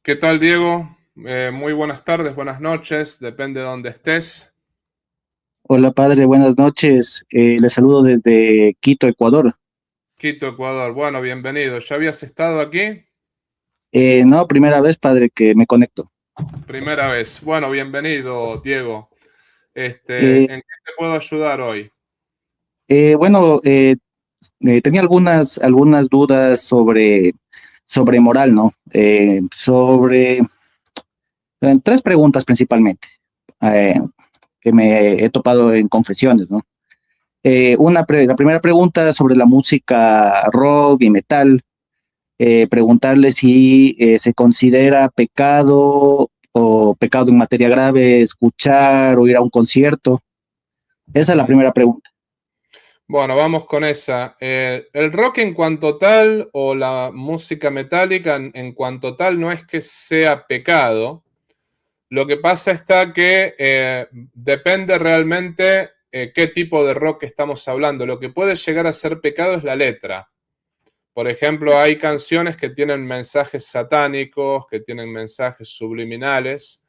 ¿Qué tal, Diego? Muy buenas tardes, buenas noches, depende de dónde estés. Hola padre, buenas noches. Les saludo desde Quito, Ecuador. Quito, Ecuador. Bueno, bienvenido. ¿Ya habías estado aquí? No, primera vez padre que me conecto. Primera vez. Bueno, bienvenido, Diego. Eh, ¿En qué te puedo ayudar hoy? bueno, tenía algunas dudas sobre moral, ¿no? Tres preguntas principalmente, eh, que me he topado en confesiones, ¿no? La primera pregunta sobre la música rock y metal. Preguntarle si se considera pecado o pecado en materia grave escuchar o ir a un concierto. Esa es la Ujú. primera pregunta. Bueno, vamos con esa. El rock en cuanto tal o la música metálica en cuanto tal no es que sea pecado. Lo que pasa está que depende realmente qué tipo de rock estamos hablando. Lo que puede llegar a ser pecado es la letra. Por ejemplo, hay canciones que tienen mensajes satánicos, que tienen mensajes subliminales,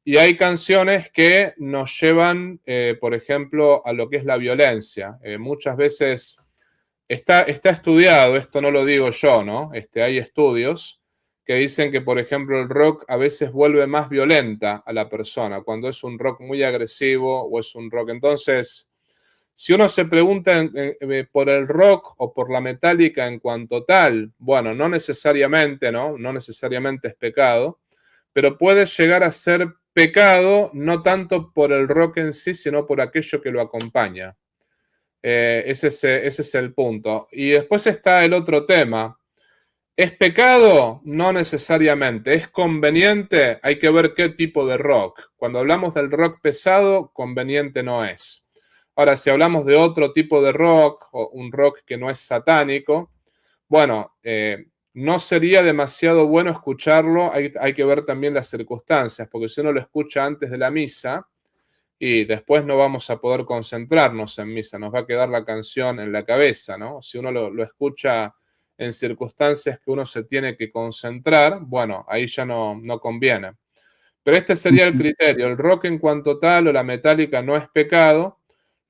y hay canciones que nos llevan, por ejemplo, a lo que es la violencia. Muchas veces está estudiado, esto no lo digo yo, ¿no? Hay estudios que dicen que, por ejemplo, el rock a veces vuelve más violenta a la persona, cuando es un rock muy agresivo o es un rock. Entonces, si uno se pregunta por el rock o por la metálica en cuanto tal, bueno, no necesariamente, ¿no? No necesariamente es pecado, pero puede llegar a ser pecado no tanto por el rock en sí, sino por aquello que lo acompaña. Ese es el punto. Y después está el otro tema. ¿Es pecado? No necesariamente. ¿Es conveniente? Hay que ver qué tipo de rock. Cuando hablamos del rock pesado, conveniente no es. Ahora, si hablamos de otro tipo de rock, o un rock que no es satánico, bueno, no sería demasiado bueno escucharlo. Hay que ver también las circunstancias, porque si uno lo escucha antes de la misa, y después no vamos a poder concentrarnos en misa, nos va a quedar la canción en la cabeza, ¿no? Si uno lo escucha en circunstancias que uno se tiene que concentrar, bueno, ahí ya no conviene. Pero este sería el criterio, el rock en cuanto tal o la metálica no es pecado,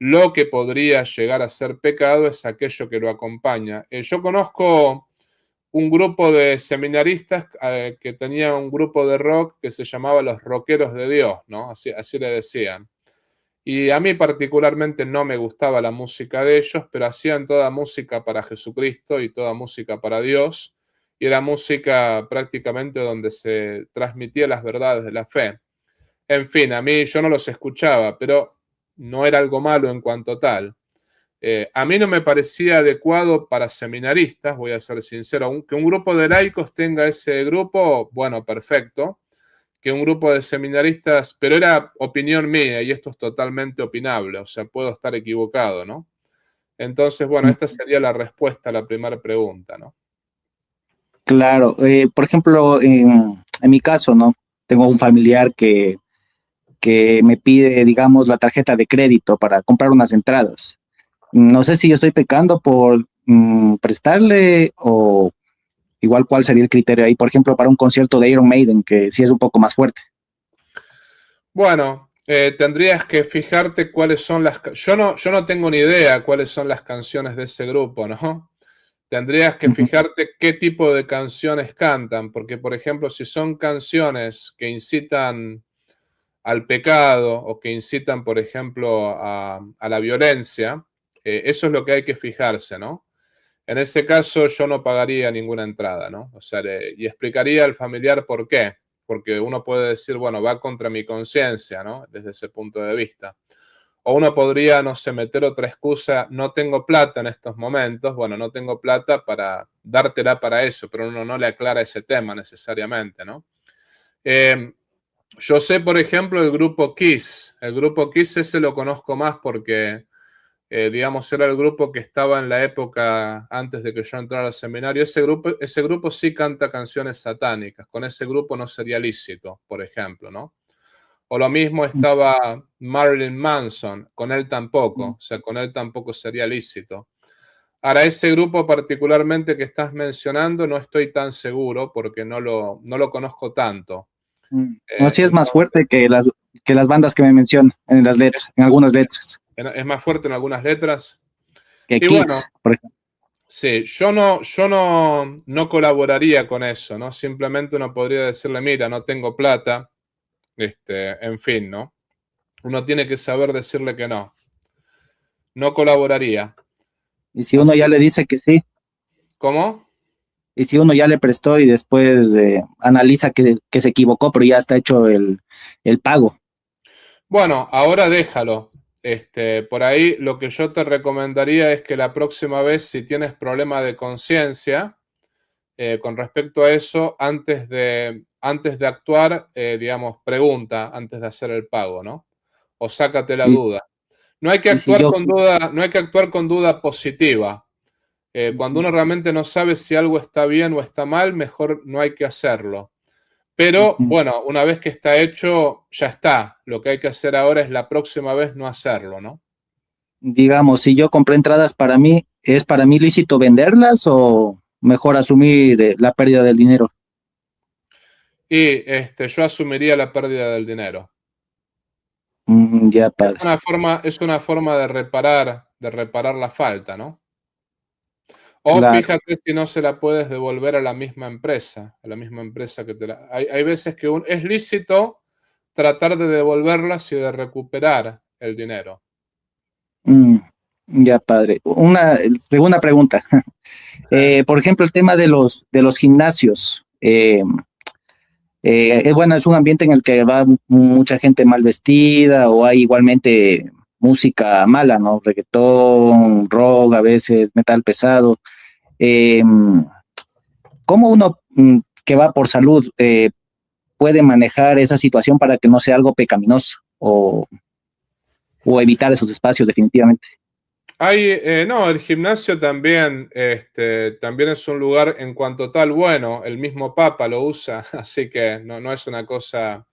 lo que podría llegar a ser pecado es aquello que lo acompaña. Yo conozco un grupo de seminaristas que tenía un grupo de rock que se llamaba los Rockeros de Dios, ¿no? Así le decían. Y a mí particularmente no me gustaba la música de ellos, pero hacían toda música para Jesucristo y toda música para Dios. Y era música prácticamente donde se transmitía las verdades de la fe. En fin, a mí yo no los escuchaba, pero no era algo malo en cuanto tal. A mí no me parecía adecuado para seminaristas, voy a ser sincero, que un grupo de laicos tenga ese grupo, bueno, perfecto, que un grupo de seminaristas, pero era opinión mía y esto es totalmente opinable, o sea, puedo estar equivocado, ¿no? Entonces, bueno, esta sería la respuesta a la primera pregunta, ¿no? Claro, por ejemplo, en mi caso, ¿no? Tengo un familiar que me pide, digamos, la tarjeta de crédito para comprar unas entradas. No sé si yo estoy pecando por prestarle o igual cuál sería el criterio ahí, por ejemplo, para un concierto de Iron Maiden, que sí es un poco más fuerte. Bueno, tendrías que fijarte cuáles son yo no tengo ni idea cuáles son las canciones de ese grupo, ¿no? Tendrías que Ujú. fijarte qué tipo de canciones cantan, porque por ejemplo, si son canciones que incitan al pecado o que incitan, por ejemplo, a la violencia, eso es lo que hay que fijarse, ¿no? En ese caso yo no pagaría ninguna entrada, ¿no? O sea, y explicaría al familiar por qué, porque uno puede decir, bueno, va contra mi conciencia, ¿no? Desde ese punto de vista. O uno podría, no sé, meter otra excusa, no tengo plata en estos momentos, bueno, no tengo plata para dártela para eso, pero uno no le aclara ese tema necesariamente, ¿no? Eh, yo sé, por ejemplo, el grupo Kiss. El grupo Kiss ese lo conozco más porque, digamos, era el grupo que estaba en la época antes de que yo entrara al seminario. Ese grupo sí canta canciones satánicas. Con ese grupo no sería lícito, por ejemplo, ¿no? O lo mismo estaba Marilyn Manson, con él tampoco, o sea, con él tampoco sería lícito. Ahora, ese grupo particularmente que estás mencionando no estoy tan seguro porque no lo conozco tanto. No, sí es más Entonces, fuerte que las bandas que me mencionan en las letras, en algunas letras, es más fuerte en algunas letras. que Y bueno, Kiss, por ejemplo. sí, no colaboraría con eso, ¿no? Simplemente uno podría decirle, mira, no tengo plata, en fin, ¿no? Uno tiene que saber decirle que no. No colaboraría. Y si uno Así, ya le dice que sí, ¿cómo? y si uno ya le prestó y después analiza que se equivocó, pero ya está hecho el pago. Bueno, ahora déjalo. Por ahí lo que yo te recomendaría es que la próxima vez, si tienes problema de conciencia, con respecto a eso, antes de actuar, digamos, pregunta antes de hacer el pago, ¿no? O sácate la Y, duda. No hay que y si actuar yo, con duda, no hay que actuar con duda positiva. Cuando ujú, uno realmente no sabe si algo está bien o está mal, mejor no hay que hacerlo. Pero ujú, bueno, una vez que está hecho, ya está. Lo que hay que hacer ahora es la próxima vez no hacerlo, ¿no? digamos, si yo compré entradas para mí, ¿es para mí lícito venderlas o mejor asumir la pérdida del dinero? Y yo asumiría la pérdida del dinero. Ya, padre. Es una forma de reparar la falta, ¿no? O Claro. fíjate si no se la puedes devolver a la misma empresa que te la... Hay veces que es lícito tratar de devolverlas y de recuperar el dinero. Mm, ya, padre. Una segunda pregunta. Por ejemplo, el tema de los gimnasios. Bueno, es un ambiente en el que va mucha gente mal vestida o hay igualmente música mala, ¿no? Reggaetón, rock, a veces metal pesado. Eh, ¿Cómo uno que va por salud puede manejar esa situación para que no sea algo pecaminoso o evitar esos espacios definitivamente? No, el gimnasio también, también es un lugar en cuanto tal bueno, el mismo Papa lo usa, así que no es una cosa,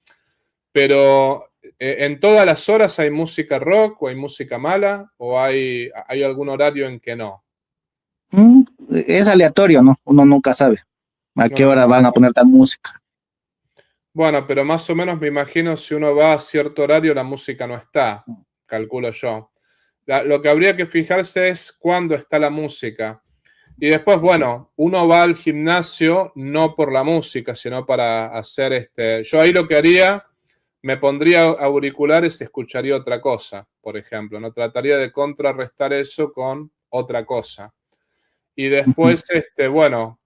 pero en todas las horas hay música rock o hay música mala o hay algún horario en que no. Mm, es aleatorio, ¿no? Uno nunca sabe a qué Uno hora nunca van a sabe. poner tal música. Bueno, pero más o menos me imagino si uno va a cierto horario la música no está, calculo yo. Lo que habría que fijarse es cuándo está la música. Y después, bueno, uno va al gimnasio no por la música, sino para hacer Yo ahí lo que haría, me pondría auriculares y escucharía otra cosa, por ejemplo. No trataría de contrarrestar eso con otra cosa. Y Ujú, después, bueno,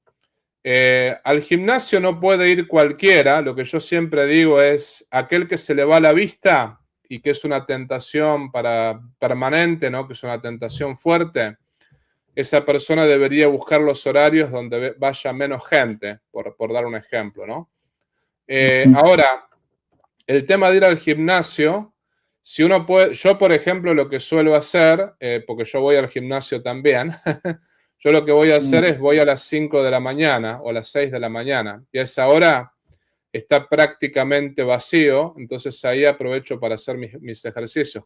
al gimnasio no puede ir cualquiera. Lo que yo siempre digo es aquel que se le va la vista y que es una tentación para permanente, ¿no? Que es una tentación fuerte, esa persona debería buscar los horarios donde vaya menos gente, por dar un ejemplo, ¿no? ujú. Ahora, el tema de ir al gimnasio, si uno puede, yo por ejemplo lo que suelo hacer, porque yo voy al gimnasio también, yo lo que voy a hacer es voy a las 5 de la mañana o a las 6 de la mañana y a esa hora está prácticamente vacío, entonces ahí aprovecho para hacer mis ejercicios.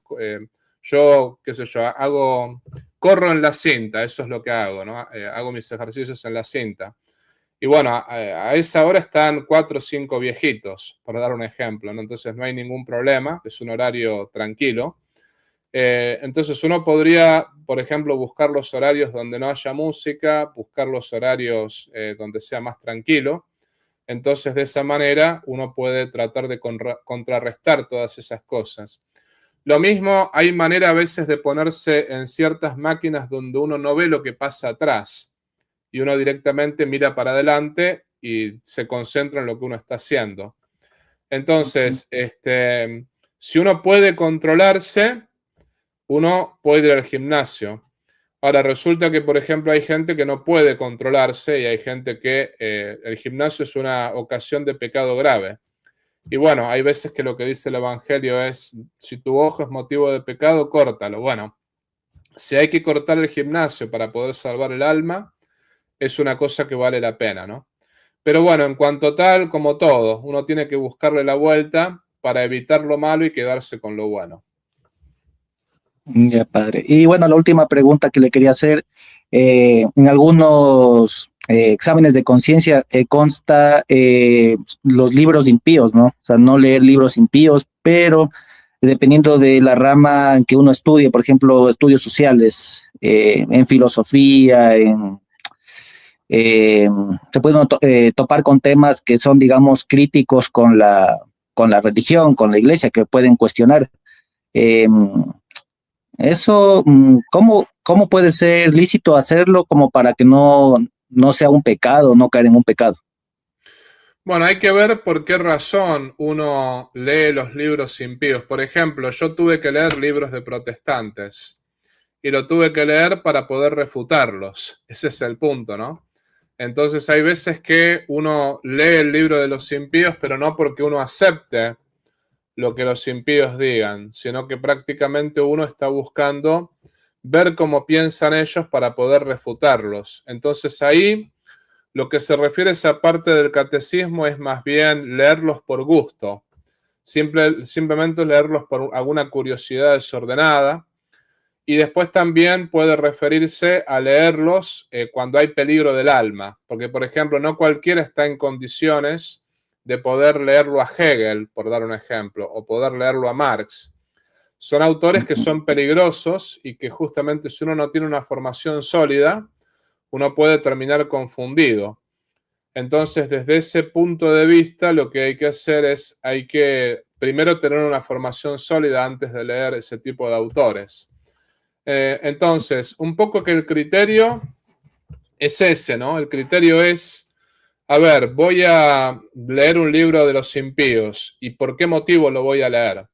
Yo, qué sé yo, corro en la cinta, eso es lo que hago, ¿no? Hago mis ejercicios en la cinta. Y bueno, a esa hora están 4 o 5 viejitos, por dar un ejemplo, ¿no? Entonces no hay ningún problema, es un horario tranquilo. Entonces uno podría, por ejemplo, buscar los horarios donde no haya música, buscar los horarios donde sea más tranquilo. Entonces, de esa manera, uno puede tratar de contrarrestar todas esas cosas. Lo mismo, hay manera a veces de ponerse en ciertas máquinas donde uno no ve lo que pasa atrás y uno directamente mira para adelante y se concentra en lo que uno está haciendo. Ujú. Entonces, si uno puede controlarse, uno puede ir al gimnasio. Ahora, resulta que, por ejemplo, hay gente que no puede controlarse y hay gente que el gimnasio es una ocasión de pecado grave. Y bueno, hay veces que lo que dice el Evangelio es, si tu ojo es motivo de pecado, córtalo. Bueno, si hay que cortar el gimnasio para poder salvar el alma, es una cosa que vale la pena, ¿no? Pero bueno, en cuanto tal, como todo, uno tiene que buscarle la vuelta para evitar lo malo y quedarse con lo bueno. Ya, padre. Y bueno, la última pregunta que le quería hacer, en algunos exámenes de conciencia consta los libros impíos, ¿no? O sea, no leer libros impíos, pero dependiendo de la rama en que uno estudie, por ejemplo, estudios sociales, en filosofía, eh, se puede uno topar con temas que son, digamos, críticos con la religión, con la iglesia, que pueden cuestionar. Eh, Eso, ¿cómo puede ser lícito hacerlo como para que no sea un pecado, no caer en un pecado? Bueno, hay que ver por qué razón uno lee los libros impíos. Por ejemplo, yo tuve que leer libros de protestantes y lo tuve que leer para poder refutarlos. Ese es el punto, ¿no? Entonces hay veces que uno lee el libro de los impíos, pero no porque uno acepte lo que los impíos digan, sino que prácticamente uno está buscando ver cómo piensan ellos para poder refutarlos. Entonces ahí lo que se refiere a esa parte del catecismo es más bien leerlos por gusto, simplemente leerlos por alguna curiosidad desordenada. Y después también puede referirse a leerlos cuando hay peligro del alma, porque por ejemplo no cualquiera está en condiciones de poder leerlo a Hegel, por dar un ejemplo, o poder leerlo a Marx. Son autores que son peligrosos y que justamente si uno no tiene una formación sólida, uno puede terminar confundido. Entonces, desde ese punto de vista, lo que hay que hacer es, hay que primero tener una formación sólida antes de leer ese tipo de autores. Entonces, un poco que el criterio es ese, ¿no? El criterio es, a ver, voy a leer un libro de los impíos. ¿Y por qué motivo lo voy a leer?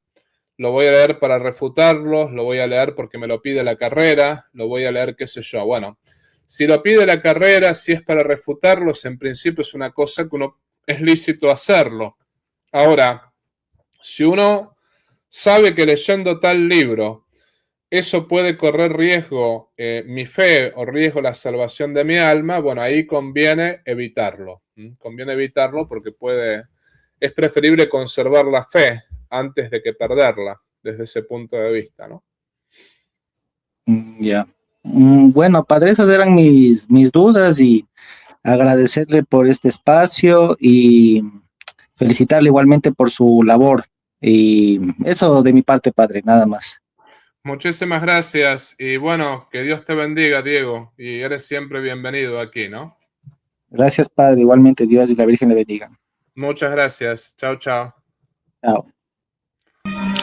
Lo voy a leer para refutarlos, lo voy a leer porque me lo pide la carrera, lo voy a leer qué sé yo. Bueno, si lo pide la carrera, si es para refutarlos, en principio es una cosa que uno es lícito hacerlo. Ahora, si uno sabe que leyendo tal libro eso puede correr riesgo mi fe o riesgo la salvación de mi alma, bueno, ahí conviene evitarlo. Conviene evitarlo porque es preferible conservar la fe antes de que perderla, desde ese punto de vista, ¿no? Ya. Bueno, padre, esas eran mis dudas y agradecerle por este espacio y felicitarle igualmente por su labor. Y eso de mi parte, padre, nada más. Muchísimas gracias y bueno, que Dios te bendiga, Diego, y eres siempre bienvenido aquí, ¿no? Gracias, padre, igualmente Dios y la Virgen le bendiga. Muchas gracias. Chao, chao. Chao.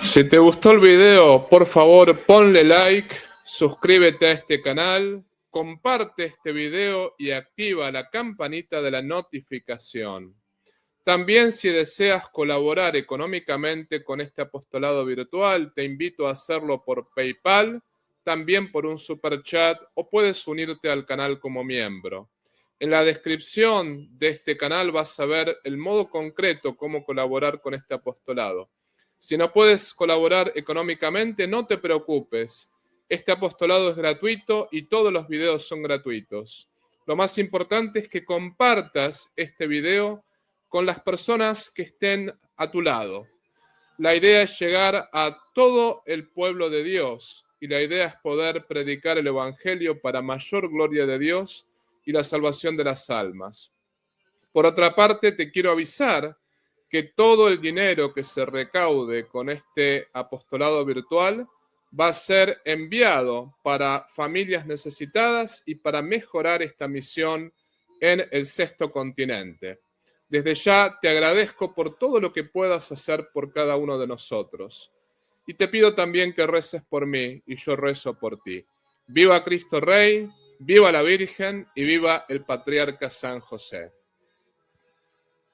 Si te gustó el video, por favor ponle like, suscríbete a este canal, comparte este video y activa la campanita de la notificación. También si deseas colaborar económicamente con este apostolado virtual, te invito a hacerlo por PayPal, también por un super chat o puedes unirte al canal como miembro. En la descripción de este canal vas a ver el modo concreto cómo colaborar con este apostolado. Si no puedes colaborar económicamente, no te preocupes. Este apostolado es gratuito y todos los videos son gratuitos. Lo más importante es que compartas este video con las personas que estén a tu lado. La idea es llegar a todo el pueblo de Dios y la idea es poder predicar el Evangelio para mayor gloria de Dios y la salvación de las almas. Por otra parte, te quiero avisar que todo el dinero que se recaude con este apostolado virtual va a ser enviado para familias necesitadas y para mejorar esta misión en el sexto continente. Desde ya te agradezco por todo lo que puedas hacer por cada uno de nosotros. Y te pido también que reces por mí y yo rezo por ti. Viva Cristo Rey, viva la Virgen y viva el Patriarca San José.